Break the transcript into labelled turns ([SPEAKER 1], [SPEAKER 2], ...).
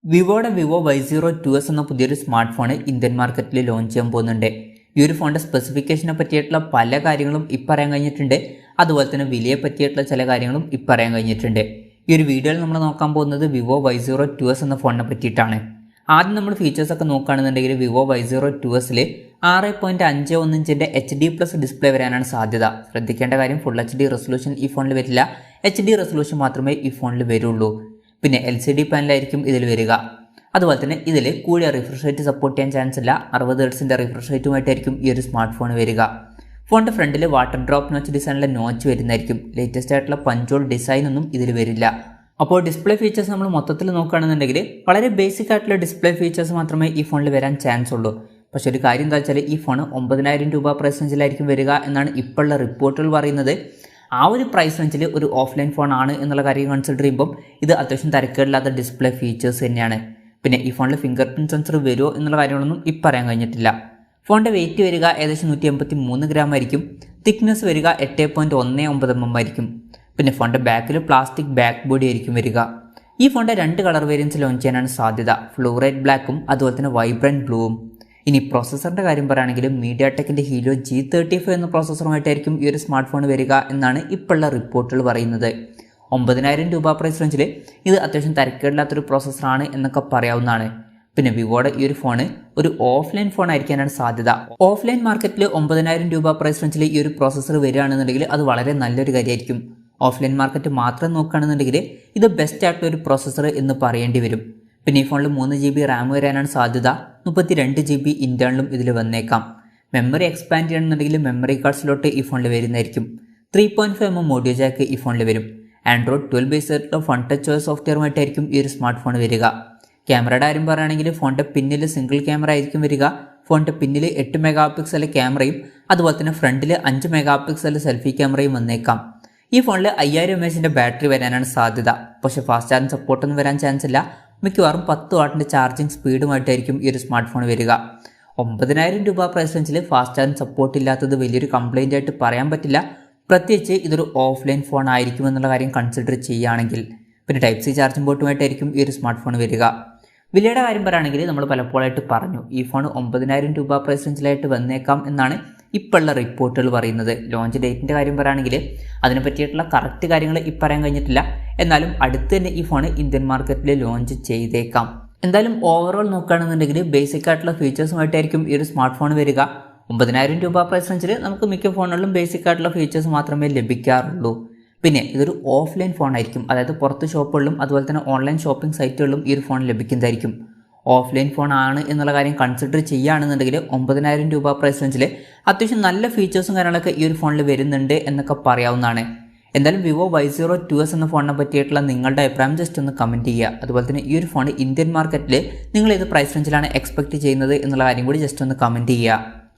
[SPEAKER 1] വിവോയുടെ Vivo Y02s എന്ന പുതിയൊരു smart phone Indian മാർക്കറ്റിൽ ലോഞ്ച് ചെയ്യാൻ പോകുന്നുണ്ട്. ഈ ഒരു ഫോണിൻ്റെ സ്പെസിഫിക്കേഷനെ പറ്റിയിട്ടുള്ള പല കാര്യങ്ങളും പറയാൻ കഴിഞ്ഞിട്ടുണ്ട്. അതുപോലെ തന്നെ വിലയെ പറ്റിയിട്ടുള്ള ചില കാര്യങ്ങളും പറയാൻ കഴിഞ്ഞിട്ടുണ്ട്. ഈ ഒരു വീഡിയോയിൽ നമ്മൾ നോക്കാൻ പോകുന്നത് Vivo Y02s എന്ന ഫോണിനെ പറ്റിയിട്ടാണ്. ആദ്യം നമ്മൾ ഫീച്ചേഴ്സൊക്കെ നോക്കുകയാണെന്നുണ്ടെങ്കിൽ Vivo Y02sൽ 6.51 ഇഞ്ചിൻ്റെ HD+ ഡിസ്പ്ലേ വരാനാണ് സാധ്യത. ശ്രദ്ധിക്കേണ്ട കാര്യം ഫുൾ HD റെസൊല്യൂഷൻ ഈ ഫോണിൽ വരില്ല, HD റെസൊല്യൂഷൻ മാത്രമേ ഈ ഫോണിൽ വരുള്ളൂ. പിന്നെ LCD പാനലായിരിക്കും ഇതിൽ വരിക. അതുപോലെ തന്നെ ഇതിൽ കൂടിയ റിഫ്രഷ് റേറ്റ് സപ്പോർട്ട് ചെയ്യാൻ ചാൻസ് ഇല്ല. 60 ഹെർട്സിൻ്റെ റിഫ്രഷ് റേറ്റുമായിട്ടായിരിക്കും ഈ ഒരു സ്മാർട്ട് ഫോൺ വരിക. ഫോണിൻ്റെ ഫ്രണ്ടിൽ വാട്ടർ ഡ്രോപ്പ് നോച്ച് ഡിസൈനിലെ നോച്ച് വരുന്നതായിരിക്കും. ലേറ്റസ്റ്റ് ആയിട്ടുള്ള പഞ്ചോൾ ഡിസൈൻ ഒന്നും ഇതിൽ വരില്ല. അപ്പോൾ ഡിസ്പ്ലേ ഫീച്ചേഴ്സ് നമ്മൾ മൊത്തത്തിൽ നോക്കുകയാണെന്നുണ്ടെങ്കിൽ വളരെ ബേസിക് ആയിട്ടുള്ള ഡിസ്പ്ലേ ഫീച്ചേഴ്സ് മാത്രമേ ഈ ഫോണിൽ വരാൻ ചാൻസ് ഉള്ളൂ. പക്ഷേ ഒരു കാര്യം എന്താ വെച്ചാൽ ഈ ഫോൺ 9000 രൂപ പ്രൈസ് റേഞ്ചിലായിരിക്കും വരിക എന്നാണ് ഇപ്പോഴുള്ള റിപ്പോർട്ടുകൾ പറയുന്നത്. ആ ഒരു പ്രൈസ് റേഞ്ചിൽ ഒരു ഓഫ്ലൈൻ ഫോൺ ആണ് എന്നുള്ള കാര്യം കൺസിഡർ ചെയ്യുമ്പോൾ ഇത് അത്യാവശ്യം തരക്കേടില്ലാത്ത ഡിസ്പ്ലേ ഫീച്ചേഴ്സ് തന്നെയാണ്. പിന്നെ ഈ ഫോണിൽ ഫിംഗർ പ്രിൻറ്റ് സെൻസർ വരുമോ എന്നുള്ള കാര്യങ്ങളൊന്നും പറയാൻ കഴിഞ്ഞിട്ടില്ല. ഫോണിൻ്റെ വെയിറ്റ് വരിക ഏകദേശം 183 ഗ്രാം ആയിരിക്കും. തിക്നെസ് വരിക 8.19 mm ആയിരിക്കും. പിന്നെ ഫോണിൻ്റെ ബാക്കിൽ പ്ലാസ്റ്റിക് ബാക്ക് ബോഡി ആയിരിക്കും വരിക. ഈ ഫോണിൻ്റെ 2 കളർ വേരിയൻസ് ലോഞ്ച് ചെയ്യാനാണ് സാധ്യത, ഫ്ലൂറൈറ്റ് ബ്ലാക്കും അതുപോലെ തന്നെ വൈബ്രൻറ്റ് ബ്ലൂവും. ഇനി പ്രോസസ്സറിൻ്റെ കാര്യം പറയുകയാണെങ്കിൽ mediatekൻ്റെ helio G35 എന്ന പ്രോസസ്സറുമായിട്ടായിരിക്കും ഈ ഒരു സ്മാർട്ട് ഫോൺ വരിക എന്നാണ് ഇപ്പോഴുള്ള റിപ്പോർട്ടുകൾ പറയുന്നത്. 9000 രൂപ പ്രൈസ് റേഞ്ചിൽ ഇത് അത്യാവശ്യം തരക്കേടില്ലാത്തൊരു പ്രോസസ്സറാണ് എന്നൊക്കെ പറയാവുന്നതാണ്. പിന്നെ വിവോയുടെ ഈ ഒരു ഫോണ് ഒരു ഓഫ്ലൈൻ ഫോൺ ആയിരിക്കാനാണ് സാധ്യത. ഓഫ്ലൈൻ മാർക്കറ്റിൽ 9000 രൂപ പ്രൈസ് റേഞ്ചിൽ ഈ ഒരു പ്രോസസ്സർ വരികയാണെന്നുണ്ടെങ്കിൽ അത് വളരെ നല്ലൊരു കാര്യമായിരിക്കും. ഓഫ്ലൈൻ മാർക്കറ്റ് മാത്രം നോക്കുകയാണെന്നുണ്ടെങ്കിൽ ഇത് ബെസ്റ്റ് ആയിട്ടുള്ള ഒരു പ്രോസസ്സർ എന്ന് പറയേണ്ടി വരും. പിന്നെ ഈ ഫോണിൽ 3 GB റാം വരാനാണ് സാധ്യത. 32 GB ഇൻറ്റേർണലും ഇതിൽ വന്നേക്കാം. മെമ്മറി എക്സ്പാൻഡ് ചെയ്യണമെന്നുണ്ടെങ്കിൽ മെമ്മറി കാർഡ് സ്ലോട്ട് ഈ ഫോണിൽ വരുന്നതായിരിക്കും. 3.5 mm ഓഡിയോ ജാക്ക് ഈ ഫോണിൽ വരും. ആൻഡ്രോയിഡ് 12 ബേസ് ആയിട്ടുള്ള ഫൺ ടച്ച് സോഫ്റ്റ്വെയറുമായിട്ടായിരിക്കും ഈ ഒരു സ്മാർട്ട് ഫോൺ വരിക. ക്യാമറയുടെ കാര്യം പറയുകയാണെങ്കിൽ ഫോണിൻ്റെ പിന്നിൽ സിംഗിൾ ക്യാമറ ആയിരിക്കും വരിക. ഫോണിൻ്റെ പിന്നിൽ 8 MP ക്യാമറയും അതുപോലെ തന്നെ ഫ്രണ്ടിൽ 5 MP സെൽഫി ക്യാമറയും വന്നേക്കാം. ഈ ഫോണിൽ 5000 mAh ബാറ്ററി വരാനാണ് സാധ്യത. പക്ഷേ ഫാസ്റ്റ് ചാർജിങ് സപ്പോർട്ടൊന്നും വരാൻ ചാൻസ് ഇല്ല. മിക്കവാറും 10 വാട്ടിൻ്റെ ചാർജിങ് സ്പീഡുമായിട്ടായിരിക്കും ഈ ഒരു സ്മാർട്ട് ഫോൺ വരിക. 9000 രൂപ പ്രൈസ് റേഞ്ചിൽ ഫാസ്റ്റ് ചാർജിങ് സപ്പോർട്ട് ഇല്ലാത്തത് വലിയൊരു കംപ്ലയിൻ്റ് ആയിട്ട് പറയാൻ പറ്റില്ല, പ്രത്യേകിച്ച് ഇതൊരു ഓഫ്ലൈൻ ഫോൺ ആയിരിക്കും എന്നുള്ള കാര്യം കൺസിഡർ ചെയ്യുകയാണെങ്കിൽ. പിന്നെ ടൈപ്പ് സി ചാർജിങ് പോർട്ടുമായിട്ടായിരിക്കും ഈ ഒരു സ്മാർട്ട് ഫോൺ വരിക. വിലയുടെ കാര്യം പറയുകയാണെങ്കിൽ നമ്മൾ പലപ്പോഴായിട്ട് പറഞ്ഞു ഈ ഫോൺ 9000 രൂപ പ്രൈസ് റേഞ്ചിലായിട്ട് വന്നേക്കാം എന്നാണ് ഇപ്പോഴുള്ള റിപ്പോർട്ടുകൾ പറയുന്നത്. ലോഞ്ച് ഡേറ്റിൻ്റെ കാര്യം പറയുകയാണെങ്കിൽ അതിനെ പറ്റിയിട്ടുള്ള കറക്റ്റ് കാര്യങ്ങൾ പറയാൻ കഴിഞ്ഞിട്ടില്ല. എന്നാലും അടുത്ത് തന്നെ ഈ ഫോൺ ഇന്ത്യൻ മാർക്കറ്റിൽ ലോഞ്ച് ചെയ്തേക്കാം. എന്തായാലും ഓവറോൾ നോക്കുകയാണെന്നുണ്ടെങ്കിൽ ബേസിക് ആയിട്ടുള്ള ഫീച്ചേഴ്സുമായിട്ടായിരിക്കും ഈ ഒരു സ്മാർട്ട് ഫോൺ വരിക. 9000 രൂപ പ്രൈസ് റേഞ്ചിൽ നമുക്ക് മിക്ക ഫോണുകളിലും ബേസിക് ആയിട്ടുള്ള ഫീച്ചേഴ്സ് മാത്രമേ ലഭിക്കാറുള്ളൂ. പിന്നെ ഇതൊരു ഓഫ്ലൈൻ ഫോൺ ആയിരിക്കും, അതായത് പുറത്ത് ഷോപ്പുകളിലും അതുപോലെ തന്നെ ഓൺലൈൻ ഷോപ്പിംഗ് സൈറ്റുകളിലും ഈ ഒരു ഫോൺ ലഭിക്കുന്നതായിരിക്കും. ഓഫ്ലൈൻ ഫോൺ ആണ് എന്നുള്ള കാര്യം കൺസിഡർ ചെയ്യുകയാണെന്നുണ്ടെങ്കിൽ 9000 രൂപ പ്രൈസ് റേഞ്ചിൽ അത്യാവശ്യം നല്ല ഫീച്ചേഴ്സും കാര്യങ്ങളൊക്കെ ഈ ഒരു ഫോണിൽ വരുന്നുണ്ട് എന്നൊക്കെ പറയാവുന്നതാണ്. എന്തായാലും Vivo Y02s എന്ന ഫോണിനെ പറ്റിയിട്ടുള്ള നിങ്ങളുടെ അഭിപ്രായം ജസ്റ്റ് ഒന്ന് കമൻറ്റ് ചെയ്യുക. അതുപോലെ തന്നെ ഈ ഒരു ഫോൺ ഇന്ത്യൻ മാർക്കറ്റിൽ നിങ്ങൾ ഏത് പ്രൈസ് റേഞ്ചിലാണ് എക്സ്പെക്റ്റ് ചെയ്യുന്നത് എന്നുള്ള കാര്യം കൂടി ജസ്റ്റ് ഒന്ന് കമൻറ്റ് ചെയ്യുക.